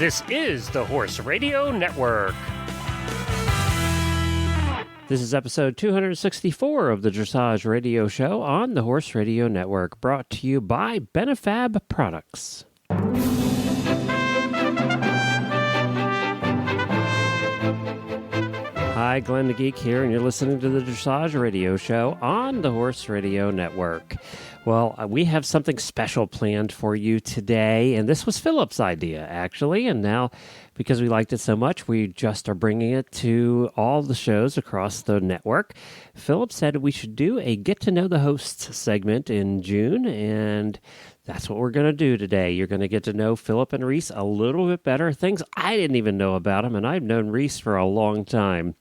This is the Horse Radio Network. This is episode 264 of the Dressage Radio Show on the Horse Radio Network, brought to you by Benefab Products. Hi, Glenn the Geek here, and you're listening to the Dressage Radio Show on the Horse Radio Network. Well, we have something special planned for you today, and this was Philip's idea, actually, and now, because we liked it so much, we just are bringing it to all the shows across the network. Philip said we should do a Get to Know the Hosts segment in June, and that's what we're going to do today. You're going to get to know Philip and Reese a little bit better, things I didn't even know about them, and I've known Reese for a long time.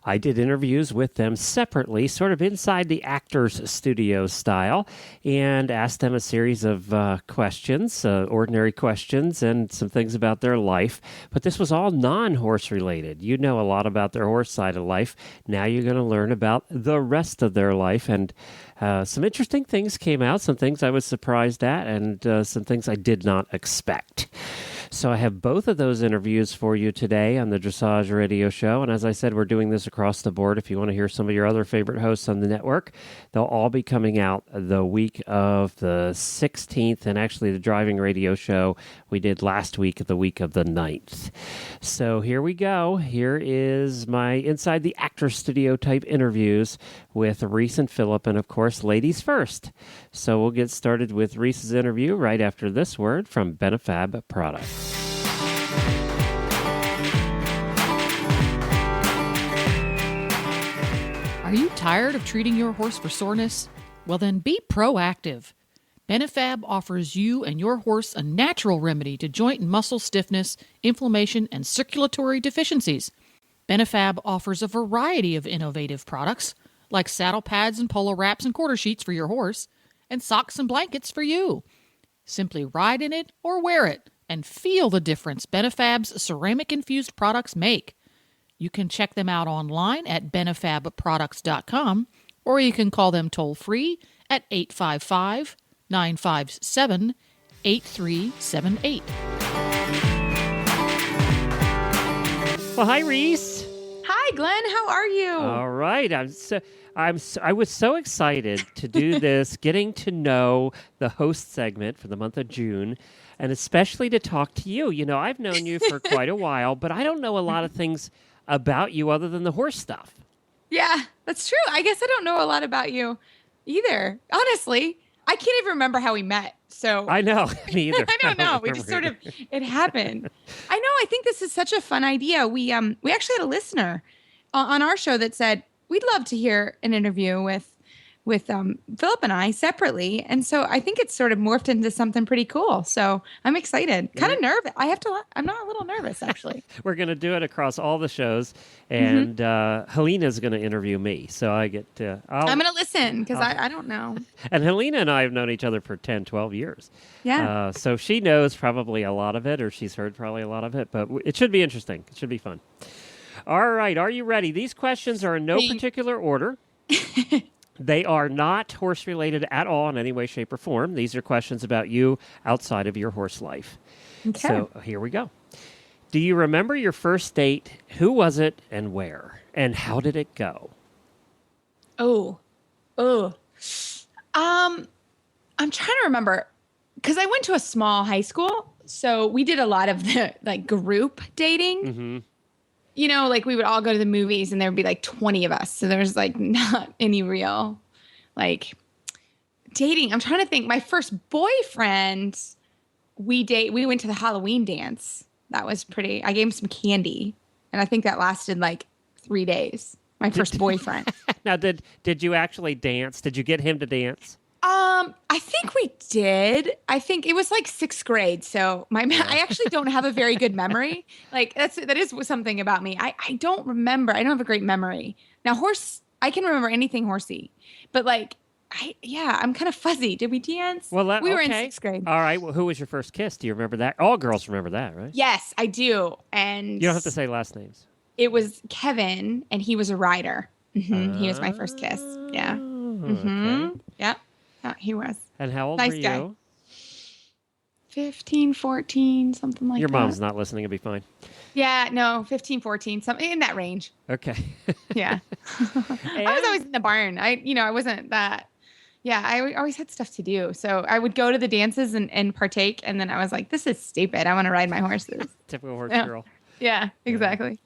I did interviews with them separately, sort of inside the actor's studio style, and asked them a series of questions, ordinary questions, and some things about their life. But this was all non-horse related. You know a lot about their horse side of life. Now you're going to learn about the rest of their life, and some interesting things came out, some things I was surprised at, and some things I did not expect. So I have both of those interviews for you today on the Dressage Radio Show. And as I said, we're doing this across the board. If you want to hear some of your other favorite hosts on the network, they'll all be coming out the week of the 16th. And actually, the driving radio show we did last week, the week of the 9th. So here we go. Here is my Inside the Actor Studio type interviews with Reese and Philip. And of course, ladies first. So we'll get started with Reese's interview right after this word from Benefab Products. Are you tired of treating your horse for soreness? Well, then be proactive. Benefab offers you and your horse a natural remedy to joint and muscle stiffness, inflammation, and circulatory deficiencies. Benefab offers a variety of innovative products, like saddle pads and polo wraps and quarter sheets for your horse, and socks and blankets for you. Simply ride in it or wear it, and feel the difference Benefab's ceramic-infused products make. You can check them out online at benefabproducts.com, or you can call them toll-free at 855-957-8378. Well, hi, Reese. Hi, Glenn. How are you? All right. I was so excited to do this, getting to know the host segment for the month of June, and especially to talk to you. You know, I've known you for quite a while, but I don't know a lot of things about you other than the horse stuff. Yeah, that's true. I guess I don't know a lot about you either. Honestly, I can't even remember how we met. So I know, me either. I don't know. We just sort of, it happened. I know. I think this is such a fun idea. We actually had a listener on our show that said, we'd love to hear an interview with Philip and I separately. And so I think it's sort of morphed into something pretty cool. So I'm excited. Kind of nervous. I'm not a little nervous, actually. We're going to do it across all the shows. And Helena's going to interview me. So I get to... I'm going to listen because I don't know. And Helena and I have known each other for 10, 12 years. Yeah. So she knows probably a lot of it, or she's heard probably a lot of it. But it should be interesting. It should be fun. All right. Are you ready? These questions are in no particular order. They are not horse-related at all in any way, shape, or form. These are questions about you outside of your horse life. Okay. So here we go. Do you remember your first date? Who was it and where? And how did it go? I'm trying to remember because I went to a small high school, so we did a lot of the group dating. Mm-hmm. You know, like we would all go to the movies and there would be 20 of us. So there's not any real dating. I'm trying to think. My first boyfriend, we went to the Halloween dance. That was pretty. I gave him some candy and I think that lasted 3 days. My first boyfriend. Now, did you actually dance? Did you get him to dance? I think we did. I think it was 6th grade. So I actually don't have a very good memory. That is something about me. I don't remember. I don't have a great memory. Now I can remember anything horsey, but I'm kind of fuzzy. Did we dance? Well, we were in 6th grade. All right. Well, who was your first kiss? Do you remember that? All girls remember that, right? Yes, I do. And you don't have to say last names. It was Kevin and he was a rider. Mm-hmm. He was my first kiss. Yeah. Mm-hmm. Okay. Yeah. He was. And how old nice were guy. you? 15, 14, something like Your that. mom's not listening. It'll be fine. Yeah, no, 15, 14, something in that range. Okay. Yeah. I was always in the barn. I wasn't that. Yeah, I always had stuff to do. So I would go to the dances and partake. And then I was like, this is stupid. I want to ride my horses. Typical horse Yeah. girl. Yeah, exactly.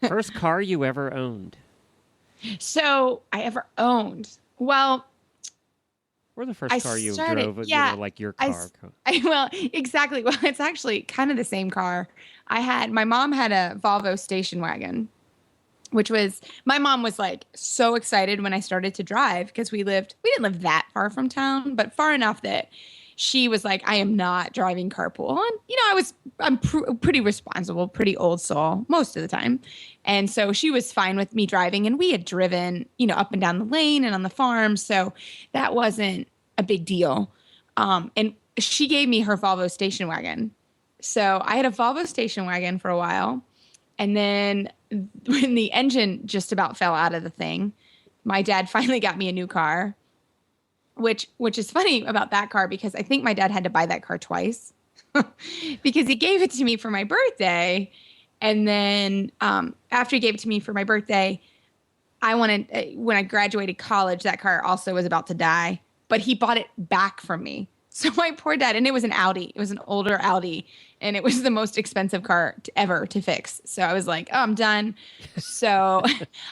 First car you ever owned? So I ever owned. Well, Or the first car you drove, like your car. Well, exactly. Well, it's actually kind of the same car. My mom had a Volvo station wagon, my mom was like so excited when I started to drive because we didn't live that far from town, but far enough that she was like, I am not driving carpool. And, I'm pretty responsible, pretty old soul most of the time. And so she was fine with me driving, and we had driven, up and down the lane and on the farm. So that wasn't a big deal. And she gave me her Volvo station wagon. So I had a Volvo station wagon for a while. And then when the engine just about fell out of the thing, my dad finally got me a new car, which is funny about that car because I think my dad had to buy that car twice because he gave it to me for my birthday. And then after he gave it to me for my birthday, when I graduated college, that car also was about to die, but he bought it back from me. So my poor dad, and it was an Audi. It was an older Audi, and it was the most expensive car ever to fix. So I was like, oh, I'm done. So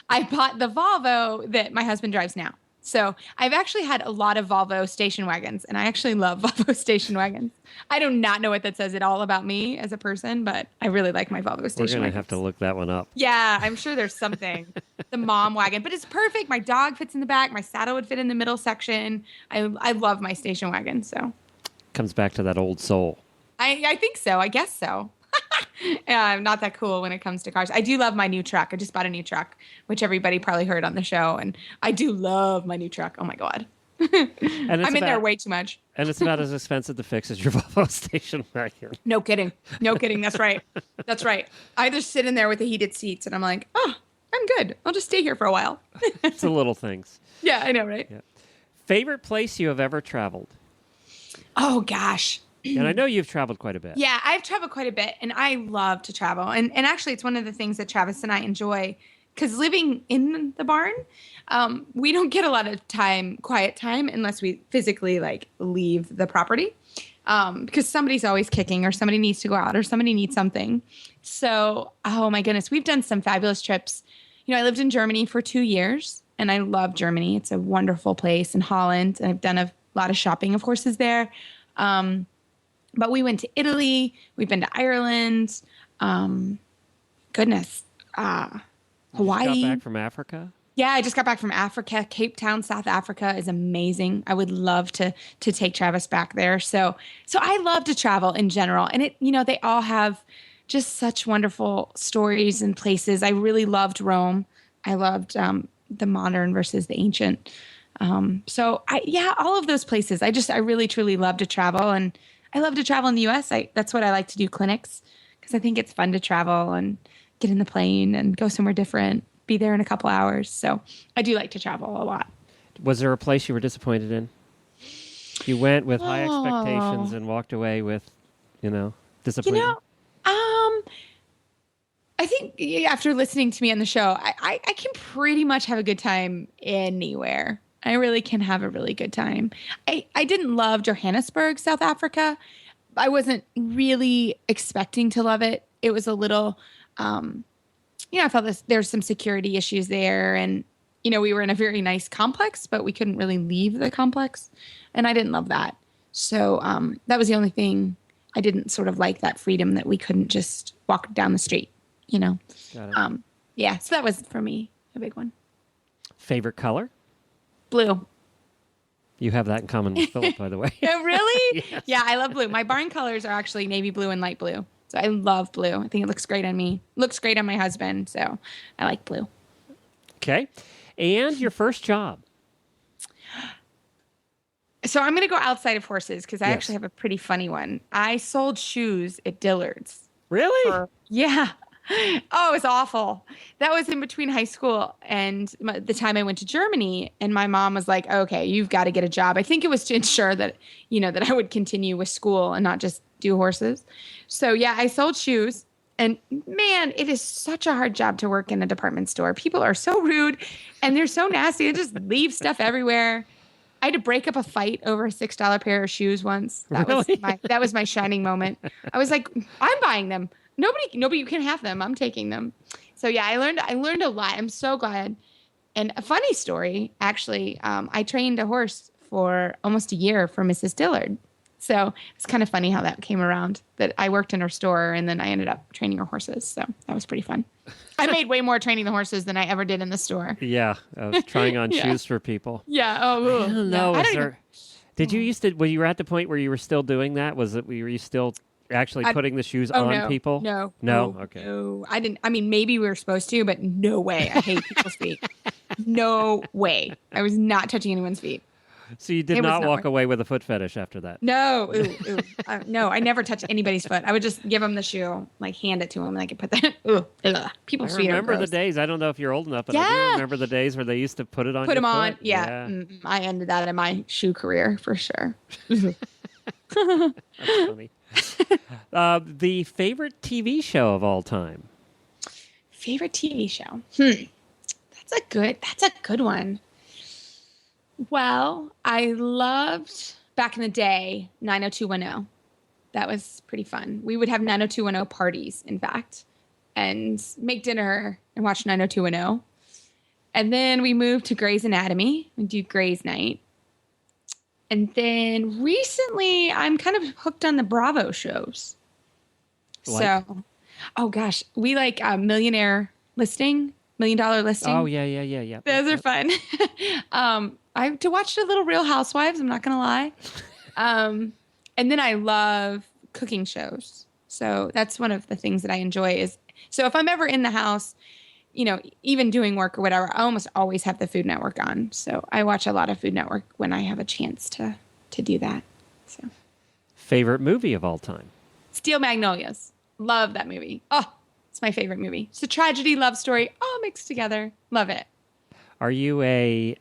I bought the Volvo that my husband drives now. So I've actually had a lot of Volvo station wagons, and I actually love Volvo station wagons. I do not know what that says at all about me as a person, but I really like my Volvo station wagons. We're going to have to look that one up. Yeah, I'm sure there's something. The mom wagon, but it's perfect. My dog fits in the back. My saddle would fit in the middle section. I love my station wagon. So comes back to that old soul. I think so. I guess so. I'm not that cool when it comes to cars. I do love my new truck. I just bought a new truck, which everybody probably heard on the show. And I do love my new truck. Oh, my God. I'm in there way too much. And it's about as expensive to fix as your Volvo station wagon. No kidding. No kidding. That's right. That's right. I just sit in there with the heated seats, and I'm like, oh, I'm good. I'll just stay here for a while. It's the little things. Yeah, I know, right? Yeah. Favorite place you have ever traveled? Oh, gosh. And I know you've traveled quite a bit. Yeah, I've traveled quite a bit, and I love to travel. And actually, it's one of the things that Travis and I enjoy, because living in the barn, we don't get a lot of quiet time, unless we physically leave the property, because somebody's always kicking, or somebody needs to go out, or somebody needs something. So, oh my goodness, we've done some fabulous trips. I lived in Germany for 2 years, and I love Germany. It's a wonderful place, in Holland, and I've done a lot of shopping of horses there. But we went to Italy. We've been to Ireland. Hawaii. You got back from Africa? Yeah, I just got back from Africa. Cape Town, South Africa is amazing. I would love to take Travis back there. So I love to travel in general. And they all have just such wonderful stories and places. I really loved Rome. I loved the modern versus the ancient. All of those places. I really, truly love to travel. And I love to travel in the U.S. That's what I like to do, clinics, because I think it's fun to travel and get in the plane and go somewhere different, be there in a couple hours. So I do like to travel a lot. Was there a place you were disappointed in? You went with high expectations and walked away with, disappointment. I think after listening to me on the show, I can pretty much have a good time anywhere. I really can have a really good time. I didn't love Johannesburg, South Africa. I wasn't really expecting to love it. It was a little, I felt there's some security issues there. And, we were in a very nice complex, but we couldn't really leave the complex. And I didn't love that. So that was the only thing I didn't sort of like, that freedom that we couldn't just walk down the street, Got it. So that was, for me, a big one. Favorite color? Blue. You have that in common with Philip, by the way. Oh, really? Yes. Yeah, I love blue. My barn colors are actually navy blue and light blue. So I love blue. I think it looks great on me. Looks great on my husband. So I like blue. Okay. And your first job? So I'm going to go outside of horses because I actually have a pretty funny one. I sold shoes at Dillard's. Really? Yeah. Oh, it's awful. That was in between high school and the time I went to Germany. And my mom was like, okay, you've got to get a job. I think it was to ensure that, that I would continue with school and not just do horses. So yeah, I sold shoes. And man, it is such a hard job to work in a department store. People are so rude and they're so nasty. They just leave stuff everywhere. I had to break up a fight over a $6 pair of shoes once. That was my shining moment. I was like, I'm buying them. Nobody, you can have them. I'm taking them. So yeah, I learned a lot. I'm so glad. And a funny story, actually, I trained a horse for almost a year for Mrs. Dillard. So it's kind of funny how that came around, that I worked in her store and then I ended up training her horses. So that was pretty fun. I made way more training the horses than I ever did in the store. Yeah. I was trying on shoes for people. Yeah. Oh, I don't know. When you were at the point where you were still doing that, were you still actually putting the shoes on people? No. Okay. No, I didn't. I mean, maybe we were supposed to, but no way. I hate people's feet. No way. I was not touching anyone's feet. So you did not walk away with a foot fetish after that? No. No, I never touched anybody's foot. I would just give them the shoe, like hand it to them, and I could put that. People's feet are gross. I remember the days. I don't know if you're old enough, but I do remember the days where they used to put it on. Put your them foot. on. Yeah. I ended that in my shoe career for sure. That's funny. The favorite TV show of all time? Favorite TV show? That's a good one. Well, I loved back in the day 90210. That was pretty fun. We would have 90210 parties, in fact, and make dinner and watch 90210. And then we moved to Grey's Anatomy. We do Grey's Night. And then recently, I'm kind of hooked on the Bravo shows. Like? So, oh gosh, we like $1 Million Dollar Listing. Oh yeah. Those are fun. I to watch a little Real Housewives. I'm not gonna lie. And then I love cooking shows. So that's one of the things that I enjoy. So if I'm ever in the house, even doing work or whatever, I almost always have the Food Network on. So I watch a lot of Food Network when I have a chance to do that. So, favorite movie of all time? Steel Magnolias. Love that movie. Oh, it's my favorite movie. It's a tragedy, love story, all mixed together. Love it. Are you a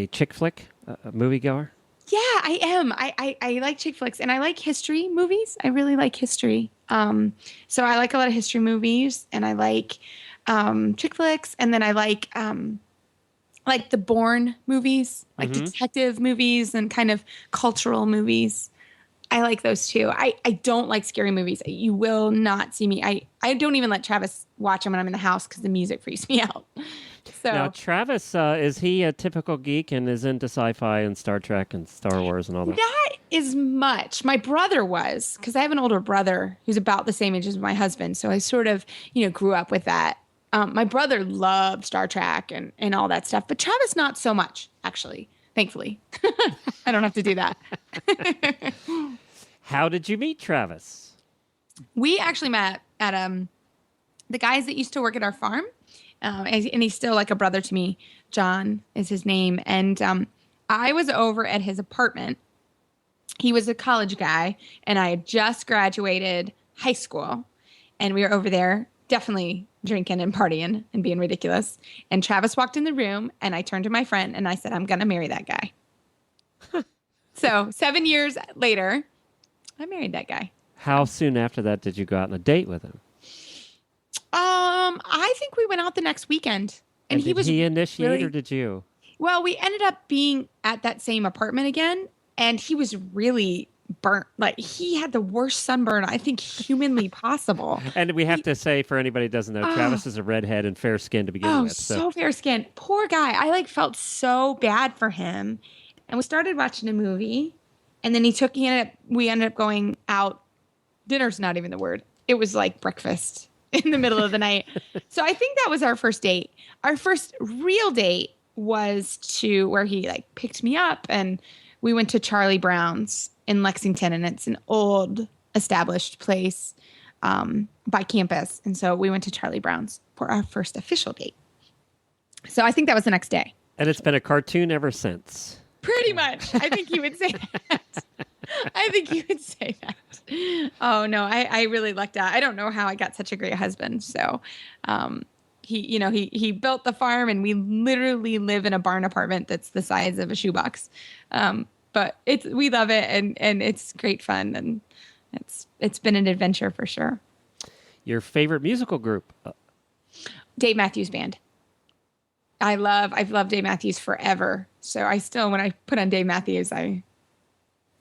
chick flick moviegoer? Yeah, I am. I like chick flicks and I like history movies. I really like history. So I like a lot of history movies and I like chick flicks, and then I like the Bourne movies, like detective movies and kind of cultural movies. I like those too. I don't like scary movies. You will not see me. I don't even let Travis watch them when I'm in the house because the music freaks me out. So now, Travis, is he a typical geek and is into sci-fi and Star Trek and Star Wars and all that? Not as much. My brother was, because I have an older brother who's about the same age as my husband. So I sort of, grew up with that. My brother loved Star Trek and all that stuff, but Travis not so much, actually. Thankfully, I don't have to do that. How did you meet Travis? We actually met at the guys that used to work at our farm. And he's still like a brother to me. John is his name. And I was over at his apartment. He was a college guy, and I had just graduated high school. And we were over there definitely drinking and partying and being ridiculous. And Travis walked in the room, and I turned to my friend, and I said, I'm going to marry that guy. So 7 years later, I married that guy. How soon after that did you go out on a date with him? I think we went out the next weekend. And did he initiate or did you? Well, we ended up being at that same apartment again, and he was really burnt. Like, he had the worst sunburn I think humanly possible. And we have to say, for anybody who doesn't know, Travis is a redhead and fair-skinned to begin with. So fair-skinned. Poor guy. I felt so bad for him. And we started watching a movie, and then we ended up going out. Dinner's not even the word. It was like breakfast in the middle of the night. So I think that was our first date. Our first real date was to where he picked me up, and we went to Charlie Brown's in Lexington, and it's an old established place by campus. And so we went to Charlie Brown's for our first official date. So I think that was the next day. And it's been a cartoon ever since. Pretty much. I think you would say that. I think you would say that. Oh no, I really lucked out. I don't know how I got such a great husband. So, he built the farm, and we literally live in a barn apartment that's the size of a shoebox. But we love it, and it's great fun, and it's been an adventure for sure. Your favorite musical group? Dave Matthews Band. I've loved Dave Matthews forever. So I still, when I put on Dave Matthews, I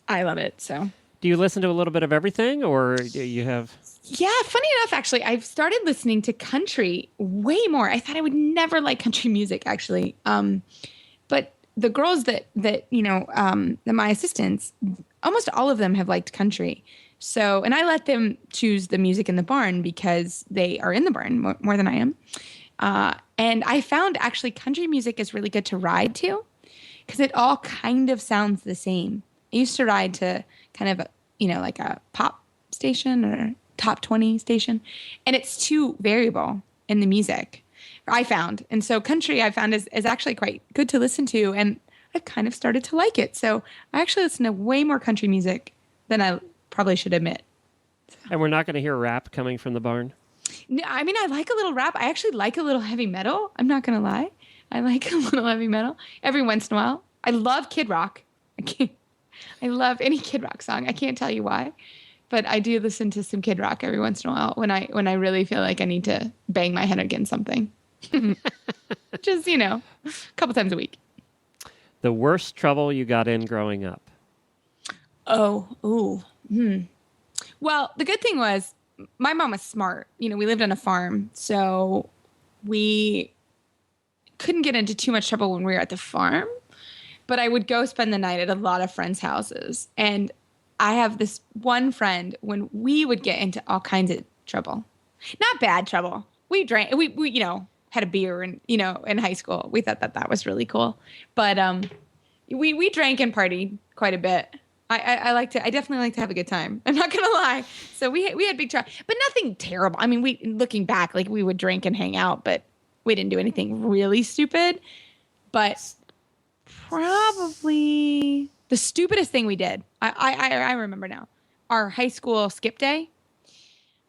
love it. So. Do you listen to a little bit of everything, or do you have? Yeah, funny enough, actually, I've started listening to country way more. I thought I would never like country music, actually. But the girls that my assistants, almost all of them have liked country. So, and I let them choose the music in the barn because they are in the barn more than I am. And I found actually country music is really good to ride to because it all kind of sounds the same. I used to ride to kind of, like a pop station or top 20 station, and it's too variable in the music, I found. And so country I found is actually quite good to listen to, and I've kind of started to like it. So I actually listen to way more country music than I probably should admit. And we're not going to hear rap coming from the barn? No, I mean, I like a little rap. I actually like a little heavy metal. I'm not going to lie. I like a little heavy metal every once in a while. I love Kid Rock. I love any Kid Rock song. I can't tell you why, but I do listen to some Kid Rock every once in a while when I really feel like I need to bang my head against something. Just, a couple times a week. The worst trouble you got in growing up? Well, the good thing was my mom was smart. We lived on a farm, so we couldn't get into too much trouble when we were at the farm. But I would go spend the night at a lot of friends' houses. And I have this one friend when we would get into all kinds of trouble. Not bad trouble. We drank, we had a beer and, in high school. We thought that was really cool. But we drank and partied quite a bit. I definitely like to have a good time. I'm not going to lie. So we had big trouble, but nothing terrible. I mean, looking back, like we would drink and hang out, but we didn't do anything really stupid. But probably the stupidest thing we did, I remember now, our high school skip day.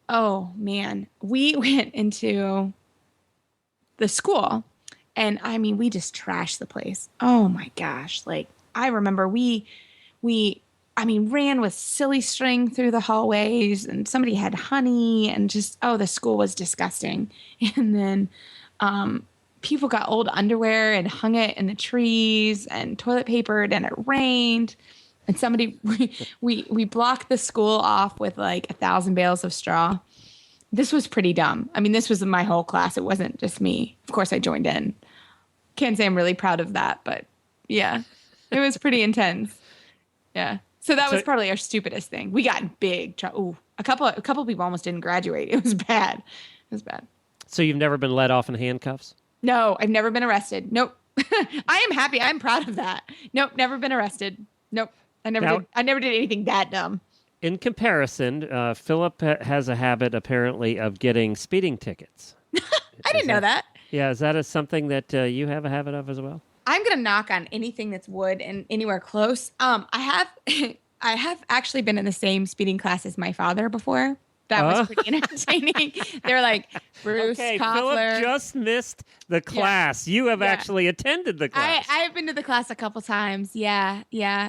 Oh man, we went into the school and I mean, we just trashed the place. Oh my gosh. Like I remember we ran with silly string through the hallways and somebody had honey and just, the school was disgusting. And then, people got old underwear and hung it in the trees and toilet papered and it rained. And we blocked the school off with like 1,000 bales of straw. This was pretty dumb. I mean, this was my whole class. It wasn't just me. Of course I joined in. Can't say I'm really proud of that, but yeah, it was pretty intense. Yeah. So that was probably our stupidest thing. We got in big trouble. A couple people almost didn't graduate. It was bad. So you've never been let off in handcuffs? No, I've never been arrested. Nope. I am happy. I'm proud of that. Nope, never been arrested. Nope. I never did anything that dumb. In comparison, Philip has a habit apparently of getting speeding tickets. I didn't know that. Yeah, is that something that you have a habit of as well? I'm gonna knock on anything that's wood and anywhere close. I have actually been in the same speeding class as my father before. That was pretty entertaining. They're like, Bruce, okay, Koffler. Philip just missed the class. Yeah. You have actually attended the class. I've been to the class a couple times. Yeah.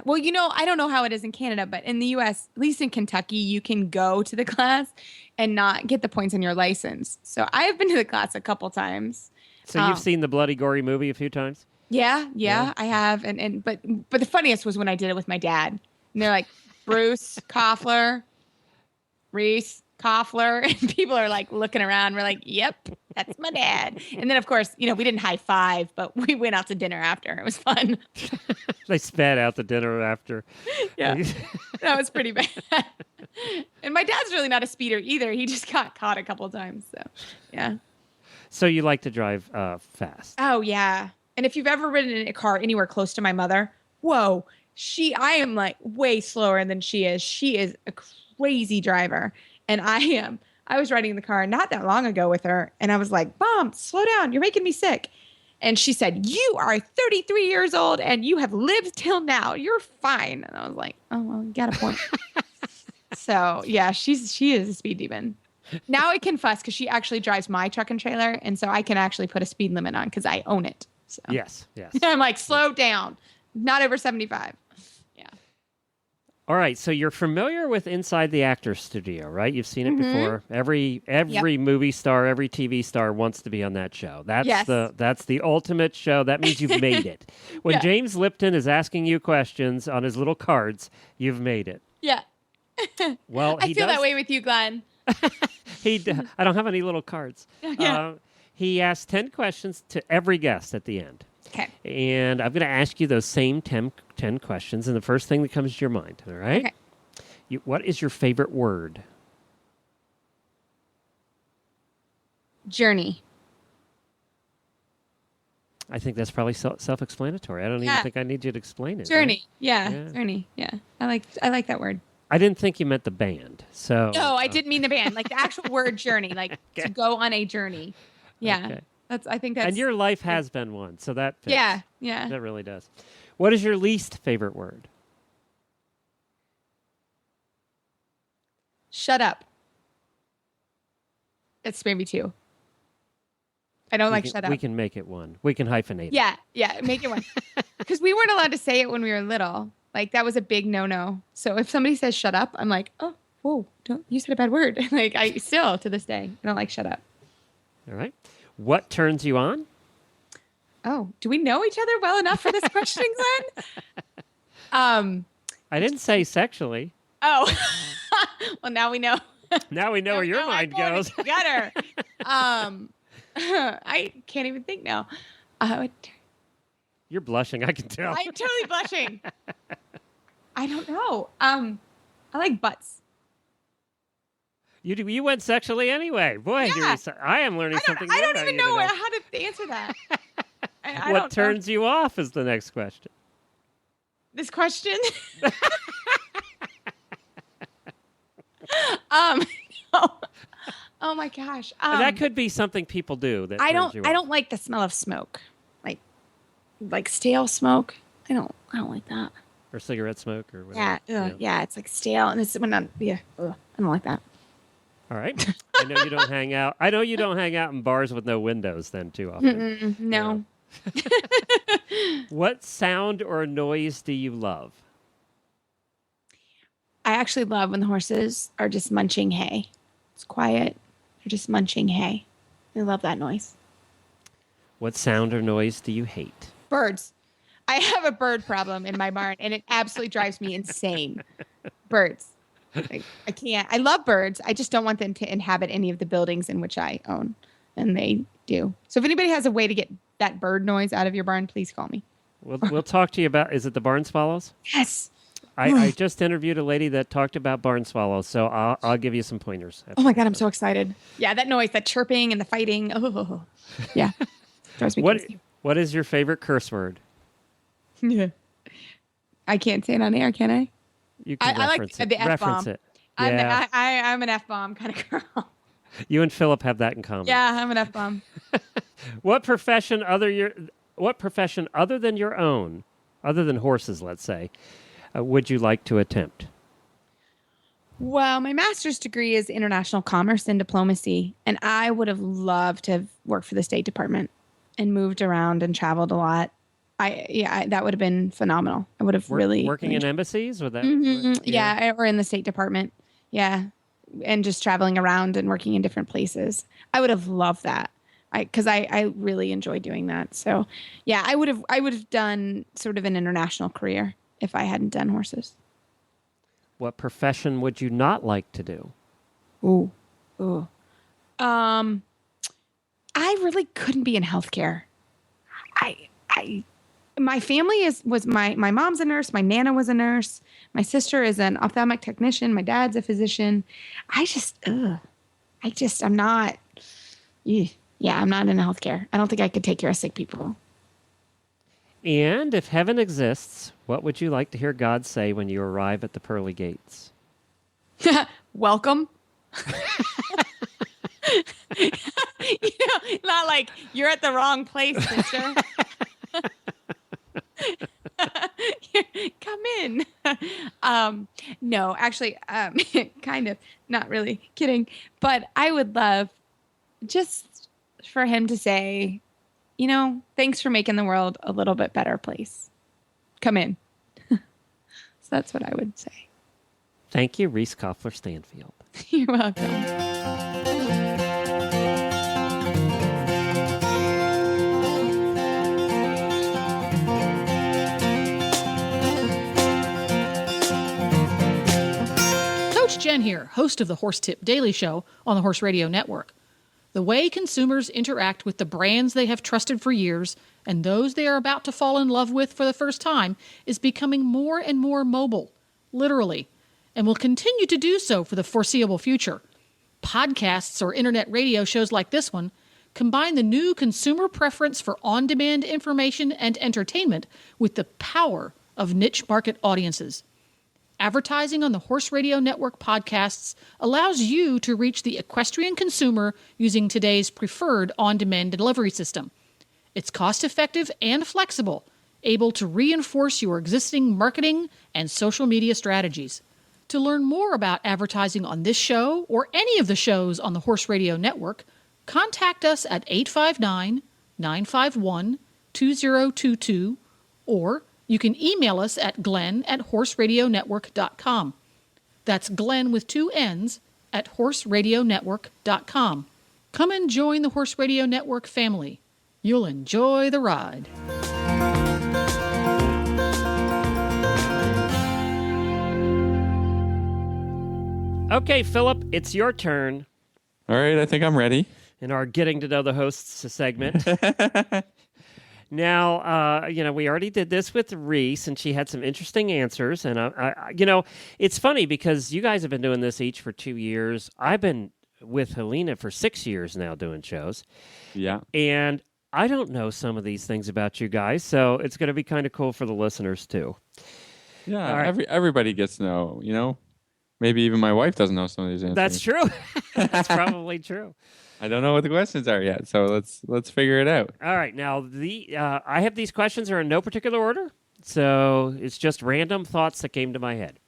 Well, I don't know how it is in Canada, but in the U.S., at least in Kentucky, you can go to the class and not get the points on your license. So I have been to the class a couple times. So you've seen the Bloody Gory movie a few times? Yeah, I have. But the funniest was when I did it with my dad. And they're like, Bruce, Koffler, Reese, Koffler, and people are like looking around. We're like, yep, that's my dad. And then of course, we didn't high five, but we went out to dinner after. It was fun. They spat out the dinner after. Yeah, that was pretty bad. And my dad's really not a speeder either. He just got caught a couple of times. So yeah. So you like to drive fast? Oh yeah. And if you've ever ridden in a car anywhere close to my mother, whoa, I am like way slower than she is. She is a crazy driver. And I am. I was riding in the car not that long ago with her, and I was like, Mom, slow down. You're making me sick. And she said, "You are 33 years old and you have lived till now. You're fine." And I was like, "Oh, well, you got a point." So yeah, she is a speed demon. Now I can fuss because she actually drives my truck and trailer. And so I can actually put a speed limit on because I own it. So Yes. I'm like, slow down, not over 75. Yeah. All right, so you're familiar with Inside the Actors Studio, right? You've seen it before. Every movie star, every TV star wants to be on that show. That's the ultimate show. That means you've made it. When James Lipton is asking you questions on his little cards, you've made it. Yeah. Well, I feel that way with you, Glenn. I don't have any little cards. Yeah. He asks 10 questions to every guest at the end. Okay. And I'm going to ask you those same 10 questions, and the first thing that comes to your mind, all right? Okay. What is your favorite word? Journey. I think that's probably self-explanatory. I don't even think I need you to explain it. Journey. Right? Yeah. Journey. Yeah. I like that word. I didn't think you meant the band. So no, I didn't mean the band. Like the actual word journey, like to go on a journey. Yeah. Okay. I think that's. And your life has been one, so that fits. Yeah. That really does. What is your least favorite word? Shut up. It's maybe 2. I don't shut up. We can make it 1. We can hyphenate it. Yeah, make it 1. Because we weren't allowed to say it when we were little. Like that was a big no-no. So if somebody says shut up, I'm like, oh, whoa, you said a bad word. Like I still to this day, I don't like shut up. All right. What turns you on? Oh, do we know each other well enough for this question, Glenn? I didn't say sexually. Oh, well, now we know. Now we know where your mind goes. Better. I can't even think now. You're blushing. I can tell. I'm totally blushing. I don't know. I like butts. You went sexually anyway. Boy, I am learning something new. I don't even know how to answer that. What turns you off is the next question. This question? Oh my gosh. That could be something people do. That I don't like the smell of smoke. Like stale smoke. I don't like that. Or cigarette smoke or whatever. Yeah. It's like stale and it's I don't like that. All right. I know you don't hang out. I know you don't hang out in bars with no windows then too often. No. What sound or noise do you love? I actually love when the horses are just munching hay. It's quiet. They're just munching hay. I love that noise. What sound or noise do you hate? Birds. I have a bird problem in my barn, and it absolutely drives me insane. Birds. I can't. I love birds. I just don't want them to inhabit any of the buildings in which I own, and they do. So if anybody has a way to get that bird noise out of your barn, please call me. We'll talk to you about, is it the barn swallows? Yes. I just interviewed a lady that talked about barn swallows, so I'll give you some pointers. Oh my God, I'm so excited. Yeah, that noise, that chirping and the fighting. Oh, yeah. Drives me crazy. What is your favorite curse word? Yeah. I can't say it on air, can I? You can reference it. The F-bomb. Reference it. Yeah. I'm an F-bomb kind of girl. You and Philip have that in common. Yeah, I'm an F-bomb. What profession other than your own, other than horses, let's say, would you like to attempt? Well, my master's degree is international commerce and diplomacy, and I would have loved to have worked for the State Department and moved around and traveled a lot. That would have been phenomenal. I would have really working in embassies with that. Yeah, or in the State Department. Yeah, and just traveling around and working in different places. I would have loved that. Because I really enjoy doing that. So, yeah, I would have done sort of an international career if I hadn't done horses. What profession would you not like to do? Ooh. I really couldn't be in healthcare. My family my mom's a nurse. My Nana was a nurse. My sister is an ophthalmic technician. My dad's a physician. I'm not. Yeah, I'm not in healthcare. I don't think I could take care of sick people. And if heaven exists, what would you like to hear God say when you arrive at the pearly gates? Welcome. Not like you're at the wrong place, sister. Come in. No, actually, kind of, not really kidding. But I would love just for him to say, thanks for making the world a little bit better place. Come in. So that's what I would say. Thank you, Reese Koffler Stanfield. You're welcome. Coach Jen here, host of the Horse Tip Daily Show on the Horse Radio Network. The way consumers interact with the brands they have trusted for years and those they are about to fall in love with for the first time is becoming more and more mobile, literally, and will continue to do so for the foreseeable future. Podcasts or internet radio shows like this one combine the new consumer preference for on-demand information and entertainment with the power of niche market audiences. Advertising on the Horse Radio Network podcasts allows you to reach the equestrian consumer using today's preferred on-demand delivery system. It's cost-effective and flexible, able to reinforce your existing marketing and social media strategies. To learn more about advertising on this show or any of the shows on the Horse Radio Network, contact us at 859-951-2022 or you can email us at glenn@horseradionetwork.com. That's Glenn with 2 N's at horseradionetwork.com. Come and join the Horse Radio Network family. You'll enjoy the ride. Okay, Philip, it's your turn All right, I think I'm ready. in our Getting to Know the Hosts segment. Now, we already did this with Reese, and she had some interesting answers. And, it's funny because you guys have been doing this each for 2 years. I've been with Helena for 6 years now doing shows. Yeah. And I don't know some of these things about you guys, so it's going to be kind of cool for the listeners, too. Yeah, All right. everybody gets to know, Maybe even my wife doesn't know some of these answers. That's true. That's probably true. I don't know what the questions are yet, so let's figure it out. All right. Now, I have these questions are in no particular order, so it's just random thoughts that came to my head.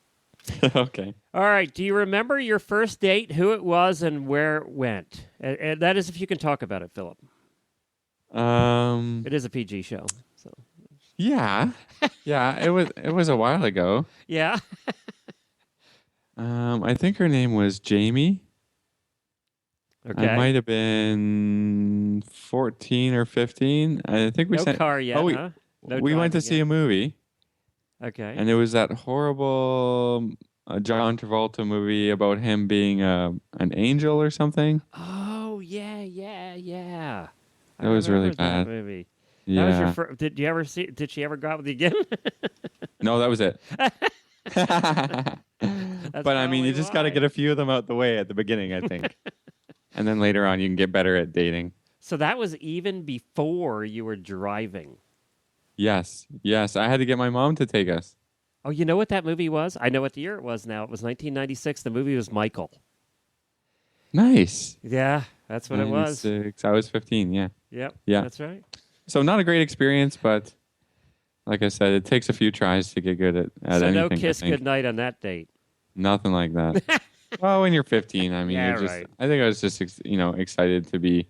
Okay. All right. Do you remember your first date, who it was, and where it went? And that is if you can talk about it, Philip. It is a PG show. So. Yeah. Yeah, it was a while ago. Yeah. I think her name was Jamie. Okay. I might have been 14 or 15. I think we no sent car yet, we, huh? No we went to driving see yet. a movie. Okay. And it was that horrible John Travolta movie about him being an angel or something. Oh, yeah. That was really that bad. movie. Yeah. That was your did you ever see? Did she ever go out with you again? No, that was it. But I mean, you just got to get a few of them out the way at the beginning, I think. And then later on, you can get better at dating. So that was even before you were driving. Yes. I had to get my mom to take us. Oh, you know what that movie was? I know what the year it was now. It was 1996. The movie was Michael. Nice. Yeah, that's what it was. 96. I was 15, yeah. Yep. Yeah. That's right. So not a great experience, but like I said, it takes a few tries to get good at So anything. no kiss I think. goodnight on that date. Nothing like that. Well, when you're 15, I mean, Yeah, you're just. right. I think I was just, excited to be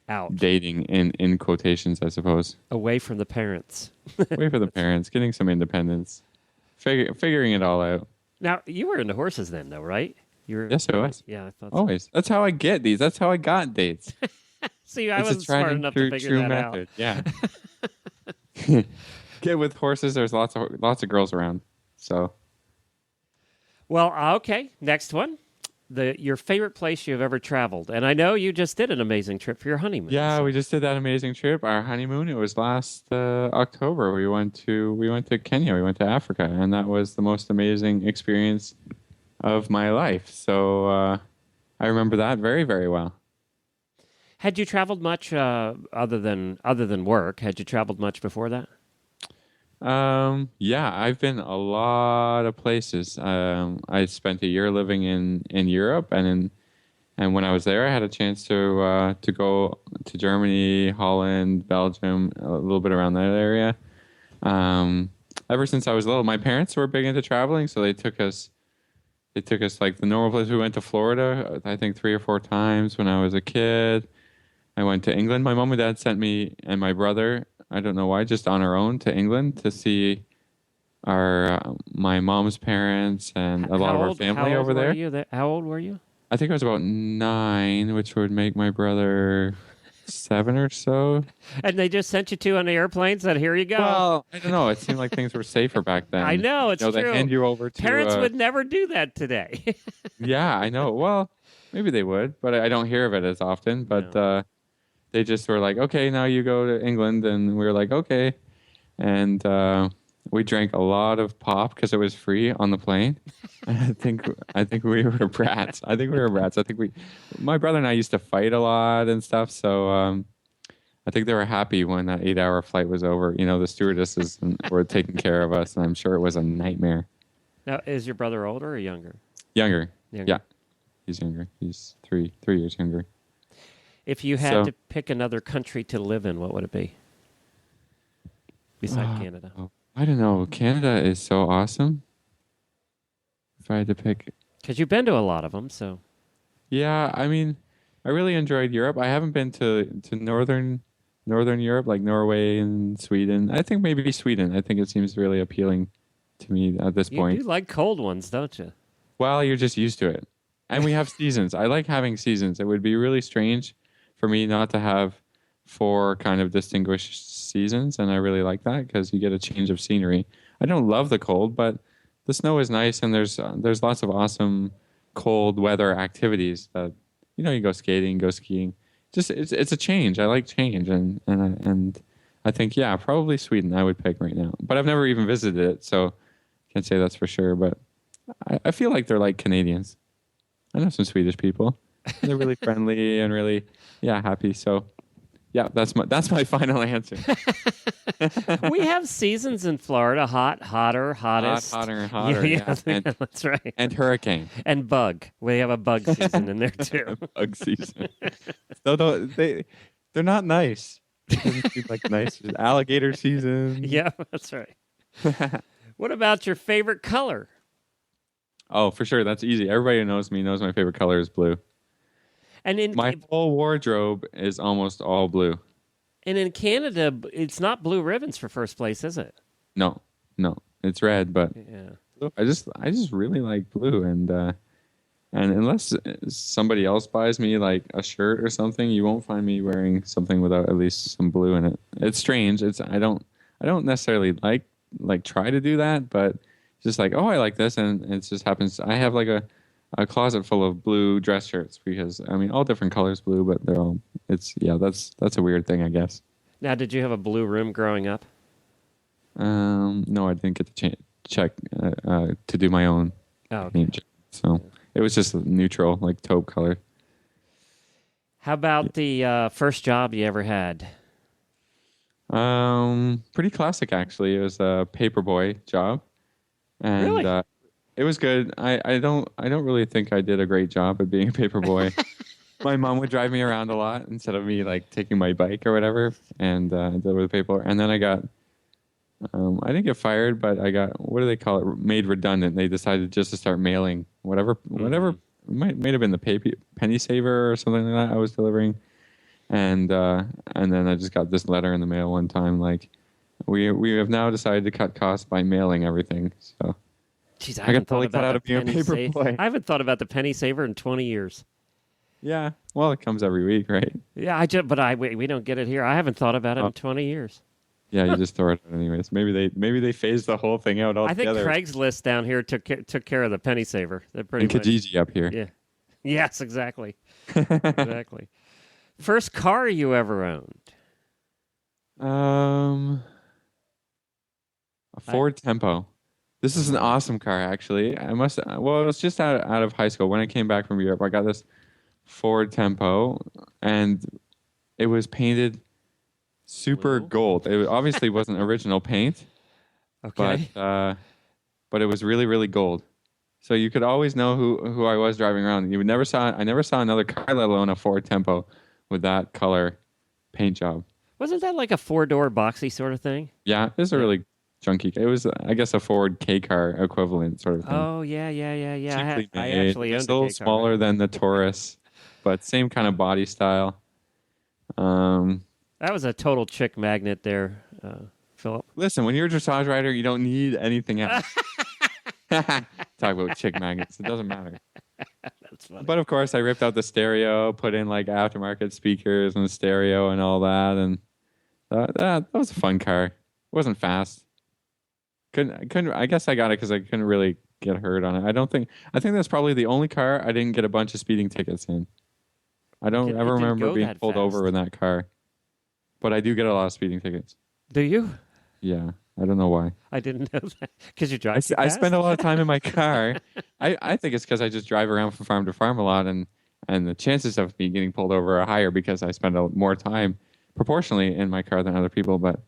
Out. dating in quotations, I suppose. Away from the parents. Wait for the parents, getting some independence, figuring it all out. Now, you were into horses then, though, right? You were. Yes, I was. Yeah, I thought so. Always. That's how I get these. That's how I got dates. See, I It's wasn't a tried smart and enough to figure true that method. out. Yeah. Get with horses. There's lots of girls around. So. Well, okay. Next one. Your favorite place you've ever traveled. And I know you just did an amazing trip for your honeymoon. Yeah, so- we just did that amazing trip. Our honeymoon. It was last October. We went to Kenya. We went to Africa, and that was the most amazing experience of my life. So I remember that very, very well. Had you traveled much other than work? Had you traveled much before that? Yeah, I've been a lot of places. I spent a year living in Europe, and And when I was there, I had a chance to go to Germany, Holland, Belgium, a little bit around that area. Ever since I was little, my parents were big into traveling, so they took us. They took us like the normal place. We went to Florida, I think 3 or 4 times when I was a kid. I went to England. My mom and dad sent me and my brother, I don't know why, just on our own to England to see my mom's parents and a lot of our family over there. How old were you? I think I was about 9, which would make my brother 7 or so. And they just sent you 2 on the airplane, said, here you go. Well, I don't know. It seemed like things were safer back then. I know, it's true. They hand you over to... Parents would never do that today. Yeah, I know. Well, maybe they would, but I don't hear of it as often. But they just were like, okay, now you go to England. And we were like, okay. And we drank a lot of pop because it was free on the plane. I think we were brats. I think my brother and I used to fight a lot and stuff. So I think they were happy when that 8-hour flight was over. You know, the stewardesses were taking care of us, and I'm sure it was a nightmare. Now, is your brother older or younger? Younger. Yeah, he's younger. He's 3 years younger. If you had to pick another country to live in, what would it be? Besides Canada. I don't know. Canada is so awesome. If I had to pick... Because you've been to a lot of them, so... Yeah, I mean, I really enjoyed Europe. I haven't been to northern Europe, like Norway and Sweden. I think maybe Sweden. I think it seems really appealing to me at this point. You like cold ones, don't you? Well, you're just used to it. And we have seasons. I like having seasons. It would be really strange for me not to have 4 kind of distinguished seasons, and I really like that because you get a change of scenery. I don't love the cold, but the snow is nice, and there's lots of awesome cold weather activities that you go skating, go skiing. Just it's a change. I like change, and I think probably Sweden I would pick right now. But I've never even visited it, so can't say that's for sure. But I feel like they're like Canadians. I know some Swedish people. They're really friendly and really happy. So. Yeah, that's my final answer. We have seasons in Florida: hot, hotter, hottest, hotter, and hotter. Yeah, that's right. And hurricane and bug. We have a bug season in there too. Bug season. No, they're not nice. It doesn't seem like nice. Alligator season. Yeah, that's right. What about your favorite color? Oh, for sure, that's easy. Everybody who knows me knows my favorite color is blue. And my whole wardrobe is almost all blue. And in Canada, it's not blue ribbons for first place, is it? No, it's red. But I just really like blue, and unless somebody else buys me like a shirt or something, you won't find me wearing something without at least some blue in it. It's strange. I don't necessarily like try to do that, but just like, oh, I like this, and it just happens. I have like a closet full of blue dress shirts because all different colors blue, but they're all that's a weird thing, I guess. Now, did you have a blue room growing up? No, I didn't get to check to do my own paint. So it was just neutral, like taupe color. How about the first job you ever had? Pretty classic actually. It was a paperboy job, and really? It was good. I don't really think I did a great job at being a paper boy. My mom would drive me around a lot instead of me like taking my bike or whatever and deliver the paper. And then I got, I didn't get fired, but I got, what do they call it? Made redundant. They decided just to start mailing whatever might have been the penny saver or something like that I was delivering. And then I just got this letter in the mail one time like, we have now decided to cut costs by mailing everything. So. Jeez, I haven't thought about being a paper boy. I haven't thought about the penny saver in 20 years. Yeah, well, it comes every week, right? Yeah, we don't get it here. I haven't thought about it in 20 years. Yeah, you just throw it out anyways. Maybe they phased the whole thing out altogether. I think Craigslist down here took care of the penny saver. They're pretty and Kijiji up here. Yeah. Yes, exactly. Exactly. First car you ever owned? A Ford Tempo. This is an awesome car, actually. It was just out of high school. When I came back from Europe, I got this Ford Tempo, and it was painted super gold. It obviously wasn't original paint, okay. but it was really, really gold. So you could always know who I was driving around. I never saw another car, let alone a Ford Tempo, with that color paint job. Wasn't that like a 4-door boxy sort of thing? Yeah, it was a really chunky. It was, I guess, a Ford K car equivalent sort of thing. Oh yeah. Cheaply I made. actually It's owned a a little K car. smaller than the Taurus, but same kind of body style. That was a total chick magnet there, Philip. Listen, when you're a dressage rider, you don't need anything else. Talk about chick magnets. It doesn't matter. That's funny. But of course, I ripped out the stereo, put in like aftermarket speakers and stereo and all that, and that was a fun car. It wasn't fast. Couldn't. I guess I got it because I couldn't really get hurt on it. I think that's probably the only car I didn't get a bunch of speeding tickets in. I don't ever didn't remember go being that pulled over fast. in that car. But I do get a lot of speeding tickets. Do you? Yeah, I don't know why. I didn't know that because you drive. I spend a lot of time in my car. I think it's because I just drive around from farm to farm a lot, and the chances of me getting pulled over are higher because I spend more time proportionally in my car than other people. But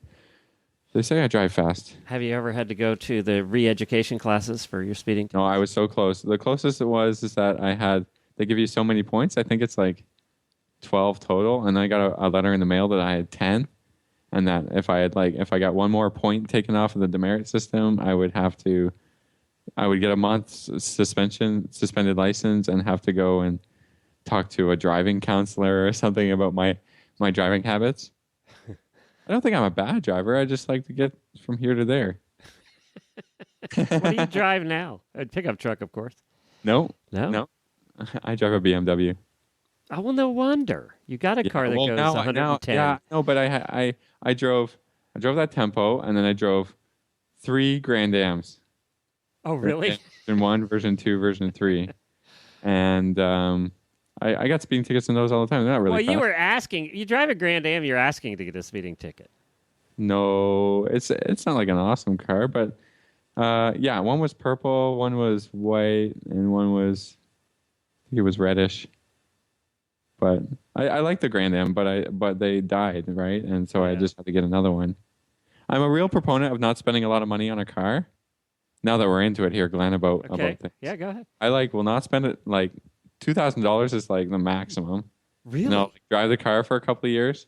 they say I drive fast. Have you ever had to go to the re-education classes for your speeding? No, I was so close. The closest it was is that they give you so many points. I think it's like 12 total, and I got a letter in the mail that I had 10. And that if I got one more point taken off of the demerit system, I would get a month's suspended license, and have to go and talk to a driving counselor or something about my driving habits. I don't think I'm a bad driver. I just like to get from here to there. What do you drive now? A pickup truck, of course. No. I drive a BMW. Oh, well, no wonder. You got a car that goes 110. Yeah, no, but I drove that Tempo, and then I drove 3 Grand Ams. Oh, really? Version 1, version 2, version 3. And I got speeding tickets in those all the time. They're not really fast. You drive a Grand Am, you're asking to get a speeding ticket. No, it's not like an awesome car, but yeah, one was purple, one was white, and one was, I think it was reddish. But I like the Grand Am, but they died, right? And so I just had to get another one. I'm a real proponent of not spending a lot of money on a car. Now that we're into it here, Glenn, about things. Yeah, go ahead. I will not spend it, like $2,000 is like the maximum. Really? No, drive the car for a couple of years,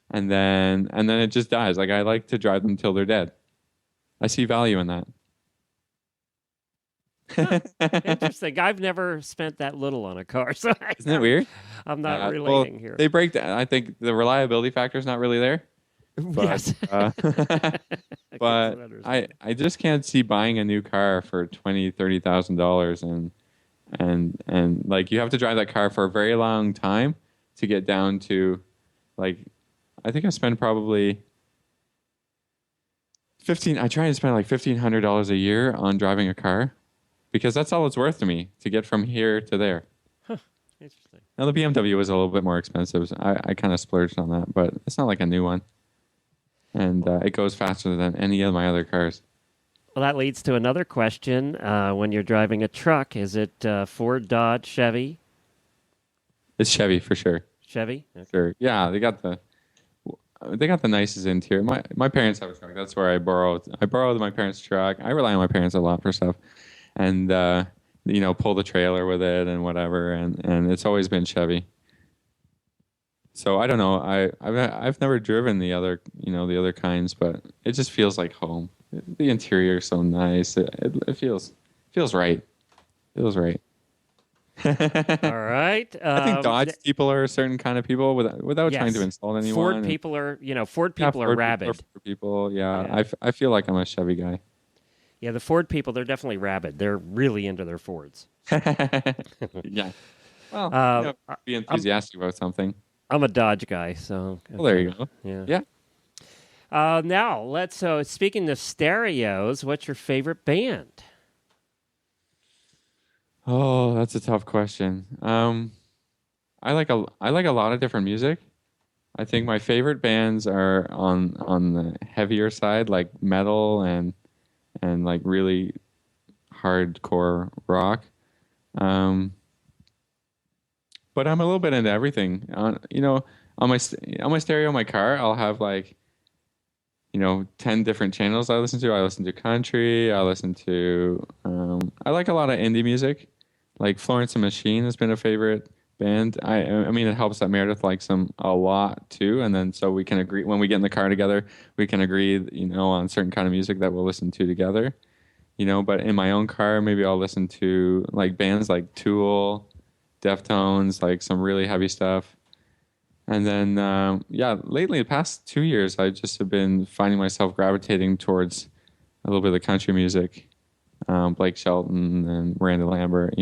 and then it just dies. Like, I like to drive them till they're dead. I see value in that. Interesting. I've never spent that little on a car, so Isn't it weird? I'm not relating here. They break down. I think the reliability factor is not really there. But, Yes. But I just can't see buying a new car for $20,000-$30,000 and like, you have to drive that car for a very long time to get down to, like, I think I spend probably I try to spend like $1,500 a year on driving a car, because that's all it's worth to me to get from here to there. Interesting. Now, the BMW was a little bit more expensive. So I kind of splurged on that, but it's not like a new one. And it goes faster than any of my other cars. Well, that leads to another question. When you're driving a truck, is it Ford, Dodge, Chevy? It's Chevy for sure. Chevy? Okay. Sure. Yeah, they got the nicest interior. My parents have a truck. That's where I borrowed my parents' truck. I rely on my parents a lot for stuff. And pull the trailer with it and whatever, and it's always been Chevy. So I don't know. I've never driven the other kinds, but it just feels like home. The interior is so nice. It feels right. Feels right. All right. I think Dodge people are a certain kind of people without trying to insult anyone. Ford people are rabid. Ford people, yeah. I feel like I'm a Chevy guy. Yeah, the Ford people, they're definitely rabid. They're really into their Fords. Yeah. Well, be enthusiastic about something. I'm a Dodge guy, so. Well, there you go. Yeah. Now, speaking of stereos, what's your favorite band? Oh, that's a tough question. I like a lot of different music. I think my favorite bands are on the heavier side, like metal and like really hardcore rock. But I'm a little bit into everything. On my stereo in my car, I'll have like 10 different channels I listen to. I listen to country. I listen to, I like a lot of indie music. Like Florence and Machine has been a favorite band. I mean, it helps that Meredith likes them a lot too. And then so we can agree when we get in the car together, we can agree, on certain kind of music that we'll listen to together. But in my own car, maybe I'll listen to like bands like Tool, Deftones, like some really heavy stuff. And then, lately, the past 2 years, I just have been finding myself gravitating towards a little bit of the country music, Blake Shelton and Miranda Lambert,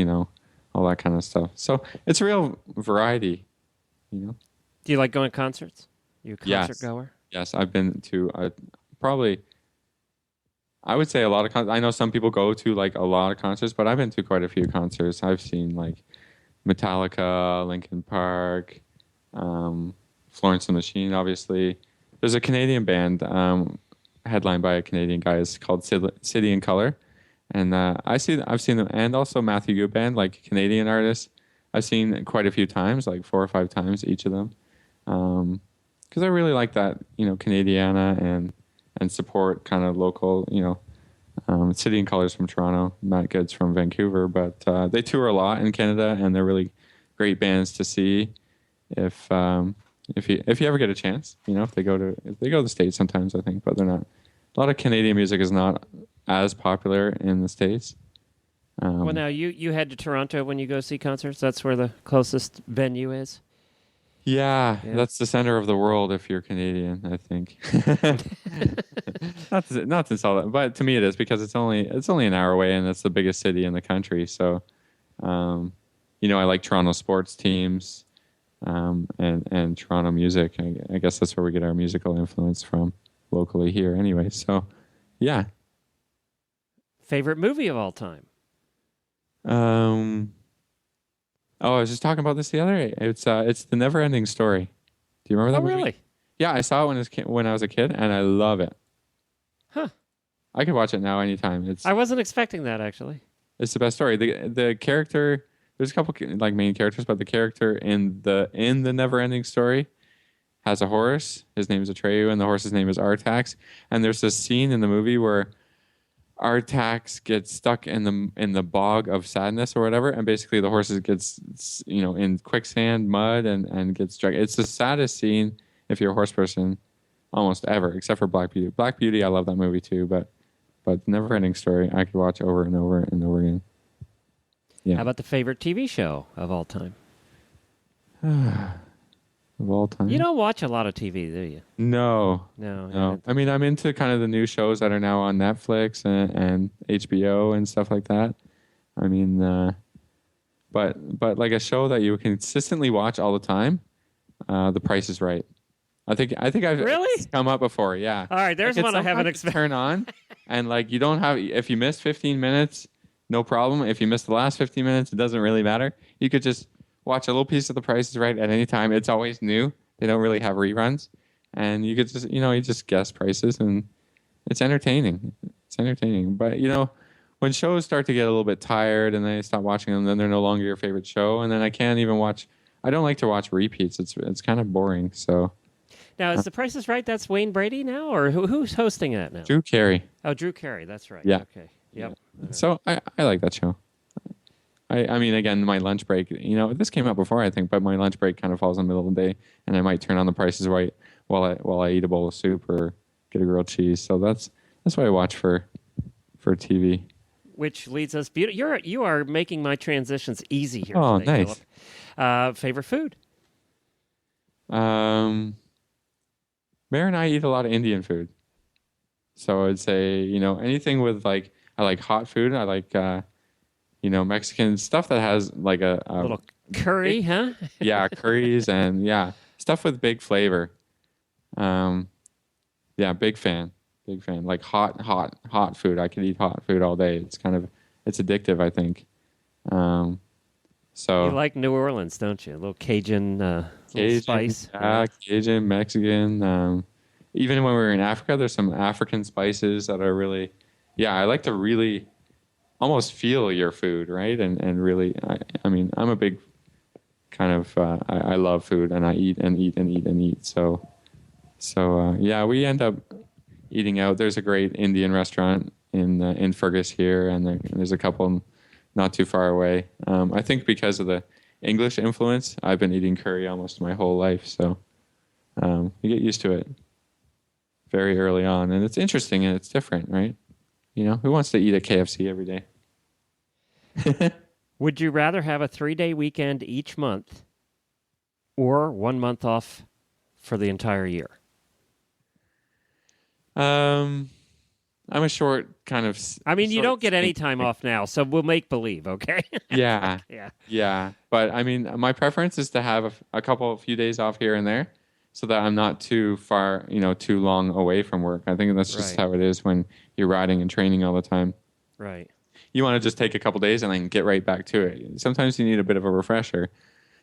all that kind of stuff. So it's a real variety, Do you like going to concerts? You a concert goer? Yes, I've been to probably, I would say a lot of concerts. I know some people go to like a lot of concerts, but I've been to quite a few concerts. I've seen like Metallica, Linkin Park, Florence and the Machine, obviously. There's a Canadian band headlined by a Canadian guy. It's called City in Color, and I've seen them, and also Matthew Good Band, like Canadian artists. I've seen quite a few times, like 4 or 5 times each of them, because I really like that, Canadiana and support kind of local, City in Colors from Toronto, Matt Good's from Vancouver, but they tour a lot in Canada, and they're really great bands to see. If you ever get a chance, if they go to the States sometimes, I think, but they're not. A lot of Canadian music is not as popular in the States. Well, now you head to Toronto when you go see concerts. That's where the closest venue is. Yeah, that's the center of the world if you're Canadian, I think. not to insult it, but to me it is, because it's only an hour away, and it's the biggest city in the country. So, I like Toronto sports teams. And Toronto music. I guess that's where we get our musical influence from locally here anyway. So, yeah. Favorite movie of all time? I was just talking about this the other day. It's The Never Ending Story. Do you remember that movie? Really? Yeah, I saw it when I was a kid, and I love it. Huh. I could watch it now anytime. I wasn't expecting that, actually. It's the best story. The character... There's a couple like main characters, but the character in the Never Ending Story has a horse. His name is Atreyu, and the horse's name is Artax. And there's this scene in the movie where Artax gets stuck in the bog of sadness or whatever, and basically the horse gets in quicksand, mud, and gets dragged. It's the saddest scene if you're a horse person almost ever, except for Black Beauty. Black Beauty, I love that movie too, but Never Ending Story I could watch over and over and over again. Yeah. How about the favorite TV show of all time? Of all time? You don't watch a lot of TV, do you? No. I mean, I'm into kind of the new shows that are now on Netflix and HBO and stuff like that. I mean, but like a show that you can consistently watch all the time, The Price is Right. I think I've really come up before. Yeah. All right, there's one I haven't expected. Turn on, and like you don't have, if you miss 15 minutes. No problem. If you miss the last 15 minutes, it doesn't really matter. You could just watch a little piece of The Price is Right at any time. It's always new. They don't really have reruns. And you could just, you just guess prices, and it's entertaining. But, when shows start to get a little bit tired and they stop watching them, then they're no longer your favorite show. And then I don't like to watch repeats. It's kind of boring. So now, is The Price is Right? That's Wayne Brady now? Or who's hosting that now? Drew Carey. Oh, Drew Carey. That's right. Yeah. Okay. Yep. Yeah. So I like that show. I mean, again, my lunch break, this came out before, I think, but my lunch break kind of falls in the middle of the day, and I might turn on The Price is Right while I eat a bowl of soup or get a grilled cheese. So that's what I watch for TV. Which leads us you are making my transitions easy here. Oh, today, nice. Philip. Favorite food? Mary and I eat a lot of Indian food. So I'd say, anything with like, I like hot food. I like, Mexican stuff that has like a little curry, huh? Yeah, curries and stuff with big flavor. Big fan. Like hot food. I could eat hot food all day. It's addictive, I think. So you like New Orleans, don't you? A little Cajun, little spice. Yeah, Cajun, Mexican. Even when we were in Africa, there's some African spices that are really, I like to really almost feel your food, right? And really, I mean, I'm a big kind of, I love food, and I eat and eat and eat and eat. So we end up eating out. There's a great Indian restaurant in Fergus here, and there's a couple not too far away. I think because of the English influence, I've been eating curry almost my whole life, so you get used to it very early on, and it's interesting and it's different, right? Who wants to eat at KFC every day? Would you rather have a 3-day weekend each month or 1 month off for the entire year? I'm a short kind of. I mean, you don't get any time off now, so we'll make believe, okay? Yeah. Yeah. Yeah. But I mean, my preference is to have a few days off here and there so that I'm not too far, too long away from work. I think that's just how it is when you're riding and training all the time. Right. You want to just take a couple days and then get right back to it. Sometimes you need a bit of a refresher.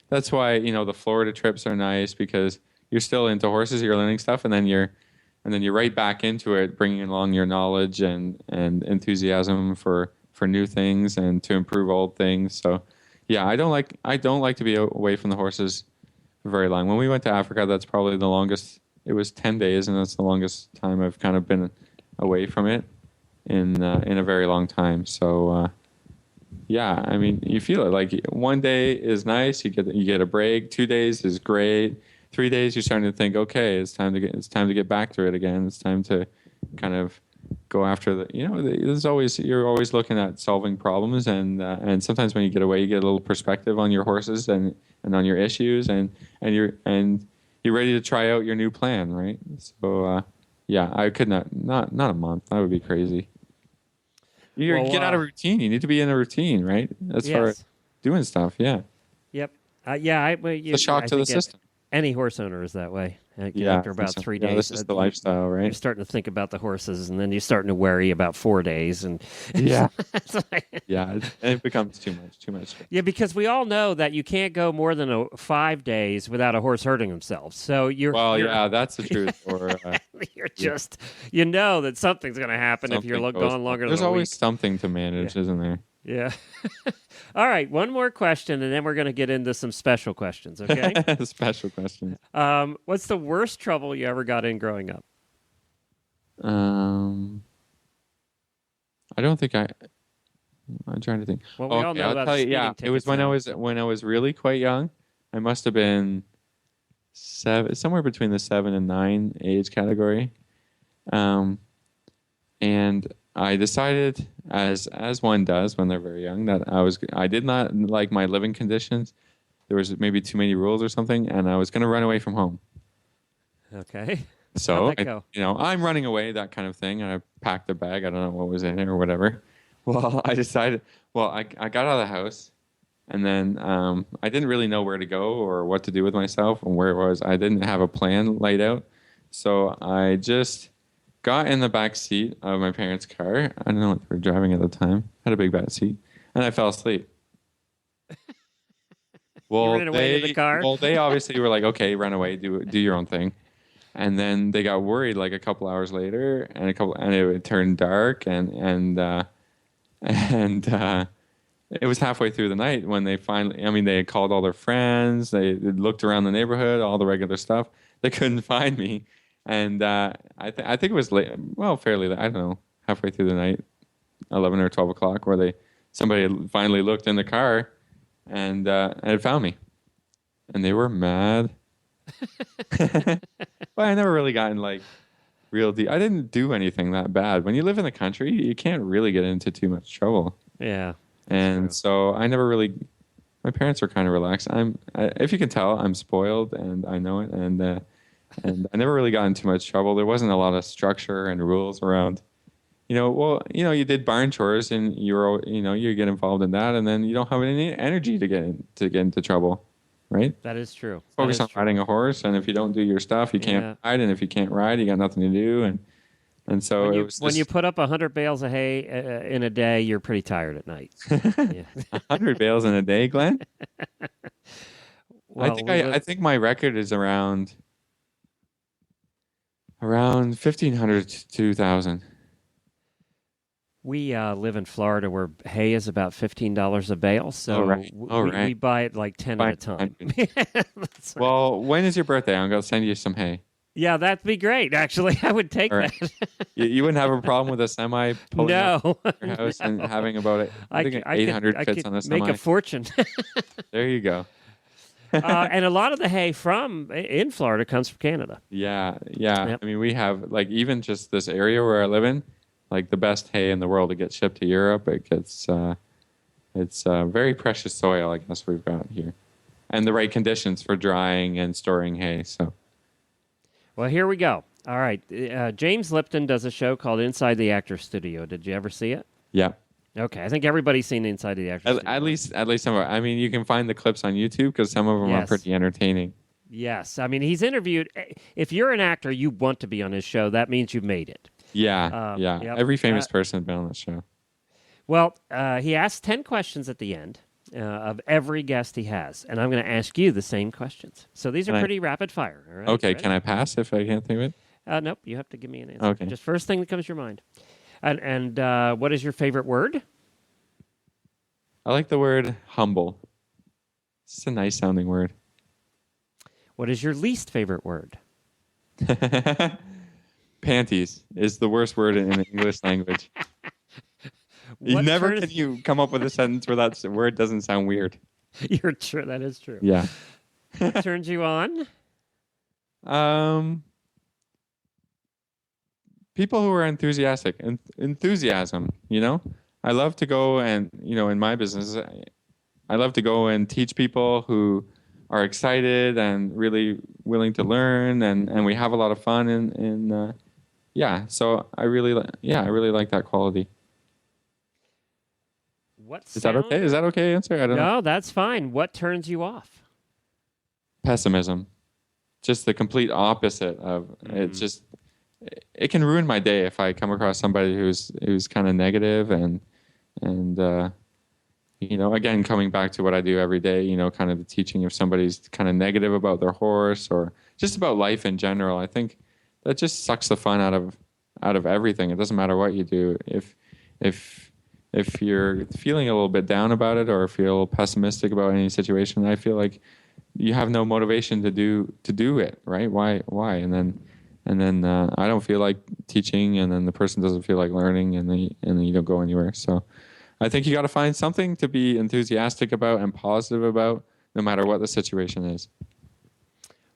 That's why, the Florida trips are nice because you're still into horses, you're learning stuff, and then you're right back into it, bringing along your knowledge and enthusiasm for new things and to improve old things. So, yeah, I don't like to be away from the horses for very long. When we went to Africa, that's probably the longest. It was 10 days, and that's the longest time I've kind of been away from it in a very long time. So, yeah, I mean, you feel it. Like 1 day is nice, you get a break. 2 days is great. 3 days, you're starting to think, okay, it's time to get back to it again. It's time to kind of go after you're always looking at solving problems, and sometimes when you get away, you get a little perspective on your horses and on your issues, and you're ready to try out your new plan, right? So, yeah, I could not a month. That would be crazy. You get out of routine. You need to be in a routine, right? As far as doing stuff, yeah. Yep. It's a shock to the system. Any horse owner is that way. After about 3 days. This is the lifestyle, right? You're starting to think about the horses, and then you're starting to worry about 4 days. And yeah. It becomes too much. Yeah, because we all know that you can't go more than 5 days without a horse hurting himself. So that's the truth. Or you're just, that something's going to happen if you're gone longer than a week. There's always something to manage, isn't there? Yeah. All right, one more question, and then we're going to get into some special questions, okay? Special questions. What's the worst trouble you ever got in growing up? I don't think I'm trying to think. Well, we all know about tell you, yeah, it was when I was really quite young. I must have been somewhere between the 7 and 9 age category. And I decided, as one does when they're very young, that I did not like my living conditions. There was maybe too many rules or something, and I was going to run away from home. Okay. So, I'm running away, that kind of thing, and I packed a bag. I don't know what was in it or whatever. Well, I decided, I got out of the house, and then I didn't really know where to go or what to do with myself and where it was. I didn't have a plan laid out. So I just got in the back seat of my parents' car. I don't know what they were driving at the time. Had a big back seat. And I fell asleep. Well, you ran away to the car? Well, they obviously were like, okay, run away, do your own thing. And then they got worried like a couple hours later, and it turned dark, and it was halfway ththrough the night when they finally, they had called all their friends, they looked around the neighborhood, all the regular stuff. They couldn't find me. And I think it was late, fairly late, I don't know, halfway through the night, 11 or 12 o'clock, where somebody finally looked in the car and it found me. And they were mad. But I never really gotten real deep. I didn't do anything that bad. When you live in the country, you can't really get into too much trouble. Yeah. And so I never really, my parents were kind of relaxed. If you can tell, I'm spoiled and I know it. And I never really got in too much trouble. There wasn't a lot of structure and rules around. You did barn chores and you get involved in that, and then you don't have any energy to get into trouble, right? That is true. Focus on riding a horse, and if you don't do your stuff, you can't ride, and if you can't ride, you got nothing to do, and so when you put up 100 bales of hay in a day, you're pretty tired at night. 100 bales in a day, Glenn? Well, I think my record is around 1,500 to 2,000. We live in Florida where hay is about $15 a bale, so we buy it 10 at a time. Well, when is your birthday? I'm going to send you some hay. Yeah, that'd be great. Actually, I would take All right. that. You wouldn't have a problem with a semi pulling up No, your house and no. having about it. I think 800 I fits could on a make semi. a fortune. There you go. And a lot of the hay in Florida comes from Canada. Yeah. Yep. I mean, we have like even just this area where I live in, like the best hay in the world. It gets shipped to Europe. It gets it's very precious soil, I guess we've got here, and the right conditions for drying and storing hay. So. Well, here we go. All right. James Lipton does a show called Inside the Actors Studio. Did you ever see it? Yeah. Okay. I think everybody's seen Inside the Actors Studio. At least some of it. I mean, you can find the clips on YouTube because some of them are Yes. pretty entertaining. Yes. I mean, he's interviewed. If you're an actor, you want to be on his show. That means you've made it. Yeah. Yep. Every famous person has been on the show. Well, he asks 10 questions at the end of every guest he has. And I'm going to ask you the same questions. So these are pretty rapid fire. All right? Okay. Ready? Can I pass if I can't think of it? Nope. You have to give me an answer. Okay. Just first thing that comes to your mind. And what is your favorite word? I like the word humble. It's a nice sounding word. What is your least favorite word? Panties is the worst word in the English language. What Never turns- can you come up with a sentence where that word doesn't sound weird. You're true. That is true. Yeah. What turns you on? People who are enthusiastic and enthusiasm, I love to go and, in my business, I love to go and teach people who are excited and really willing to learn, and we have a lot of fun so I really like that quality. Is that okay? Is that okay answer? I don't know. No, that's fine. What turns you off? Pessimism. Just the complete opposite of it's just it can ruin my day if I come across somebody who's kind of negative and again, coming back to what I do every day, kind of the teaching if somebody's kind of negative about their horse or just about life in general. I think that just sucks the fun out of everything. It doesn't matter what you do. If you're feeling a little bit down about it or feel pessimistic about any situation, I feel like you have no motivation to do it, right? Why? And then I don't feel like teaching, and then the person doesn't feel like learning, and then you don't go anywhere. So I think you got to find something to be enthusiastic about and positive about, no matter what the situation is.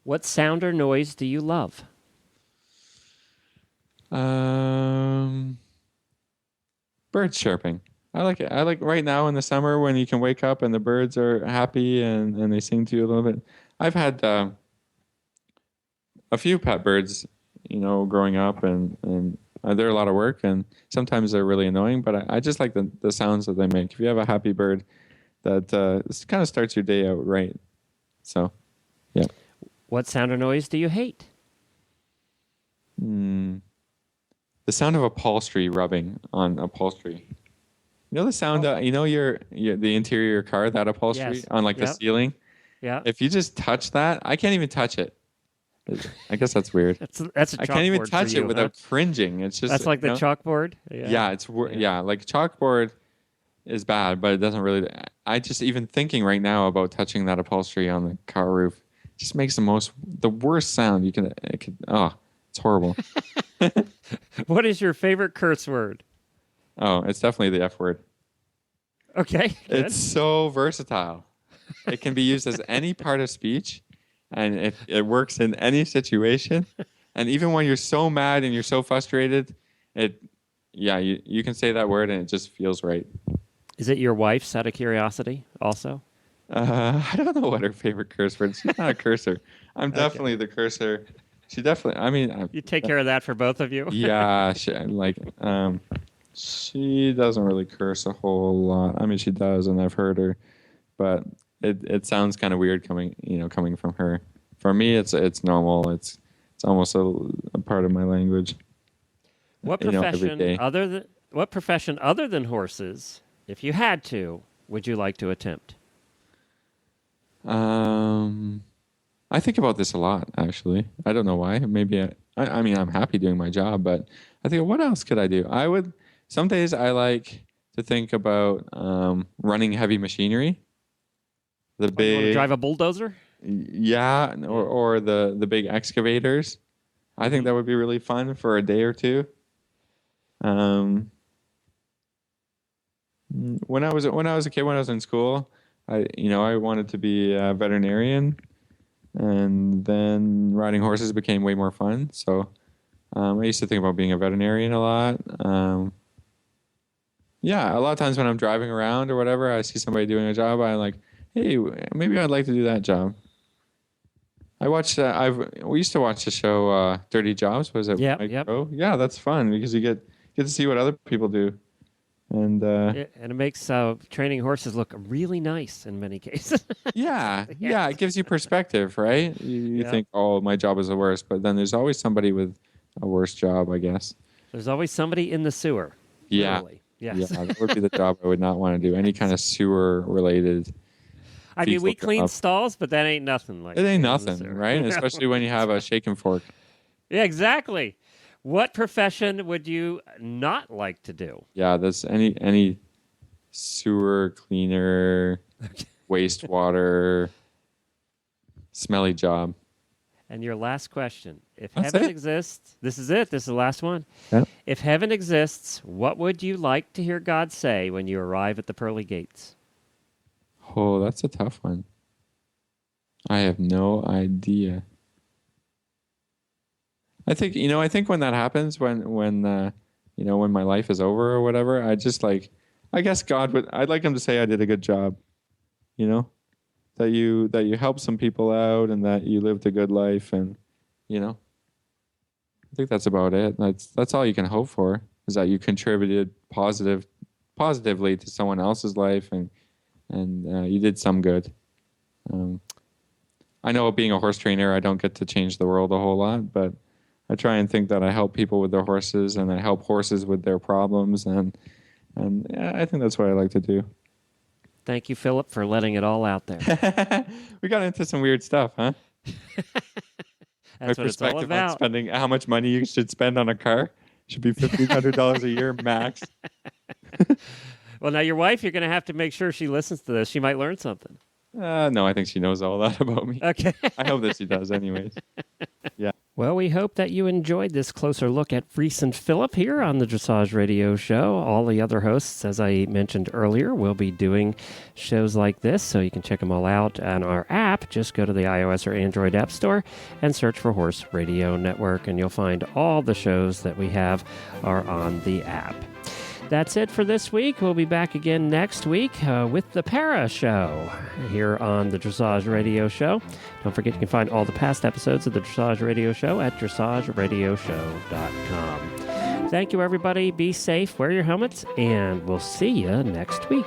What sound or noise do you love? Birds chirping. I like it. I like right now in the summer when you can wake up and the birds are happy and they sing to you a little bit. I've had a few pet birds, growing up, and they're a lot of work, and sometimes they're really annoying, but I just like the sounds that they make. If you have a happy bird, that kind of starts your day out right. So, yeah. What sound or noise do you hate? The sound of upholstery rubbing on upholstery. The sound, your the interior car, that upholstery Yes. on the ceiling. Yeah. If you just touch that, I can't even touch it. I guess that's weird. That's a chalkboard I can't even touch for you, it without huh? cringing. It's just That's like the chalkboard? Yeah, like chalkboard is bad, but it doesn't really. I just even thinking right now about touching that upholstery on the car roof just makes the worst sound you can. It's horrible. What is your favorite curse word? Oh, it's definitely the F word. Okay. Good. It's so versatile. It can be used as any part of speech, and it works in any situation. And even when you're so mad and you're so frustrated, you can say that word and it just feels right. Is it your wife's, out of curiosity, also? I don't know what her favorite curse word is. She's not a cursor. I'm definitely the cursor. She definitely, I mean... You take care of that for both of you? Yeah, she doesn't really curse a whole lot. I mean, she does, and I've heard her, but it sounds kind of weird coming from her. For me, it's normal. It's almost a part of my language. What every profession day. other than horses, if you had to, would you like to attempt? I think about this a lot, actually. I don't know why. Maybe I mean, I'm happy doing my job, but I think, what else could I do? Some days I like to think about running heavy machinery. You want to drive a bulldozer? Yeah, or the big excavators. I think that would be really fun for a day or two. When I was a kid, when I was in school, I wanted to be a veterinarian, and then riding horses became way more fun. So I used to think about being a veterinarian a lot. Yeah, a lot of times when I'm driving around or whatever, I see somebody doing a job, I'm like, hey, maybe I'd like to do that job. I watched. We used to watch the show Dirty Jobs. Was it? Yep. Yeah, that's fun because you get to see what other people do, and and it makes training horses look really nice in many cases. yeah, it gives you perspective, right? You think, oh, my job is the worst, but then there's always somebody with a worse job, I guess. There's always somebody in the sewer. Yeah. Literally. Yes. Yeah, that would be the job I would not want to do. Any kind of sewer related. I mean, we clean stalls, but that ain't nothing. Like it ain't nothing, right? Especially when you have a shake and fork. Yeah, exactly. What profession would you not like to do? Yeah, there's any sewer cleaner, wastewater, smelly job. And your last question. If That's heaven it? exists, this is it. This is the last one. Yeah. If heaven exists, what would you like to hear God say when you arrive at the pearly gates? Oh, that's a tough one. I have no idea. I think when that happens, when my life is over or whatever, I guess I'd like him to say I did a good job. That you helped some people out and that you lived a good life, and I think that's about it. That's all you can hope for, is that you contributed positively to someone else's life and you did some good. I know being a horse trainer, I don't get to change the world a whole lot, but I try and think that I help people with their horses and I help horses with their problems, and I think that's what I like to do. Thank you, Philip, for letting it all out there. We got into some weird stuff, huh? That's what it's all On about. spending how much money you should spend on a car should be $1,500 a year max. Well, now your wife, you're going to have to make sure she listens to this. She might learn something. No, I think she knows all that about me. Okay. I hope that she does anyways. Yeah. Well, we hope that you enjoyed this closer look at Reese and Philip here on the Dressage Radio Show. All the other hosts, as I mentioned earlier, will be doing shows like this, so you can check them all out on our app. Just go to the iOS or Android App Store and search for Horse Radio Network, and you'll find all the shows that we have are on the app. That's it for this week. We'll be back again next week with the Para Show here on the Dressage Radio Show. Don't forget you can find all the past episodes of the Dressage Radio Show at dressageradioshow.com. Thank you, everybody. Be safe, wear your helmets, and we'll see you next week.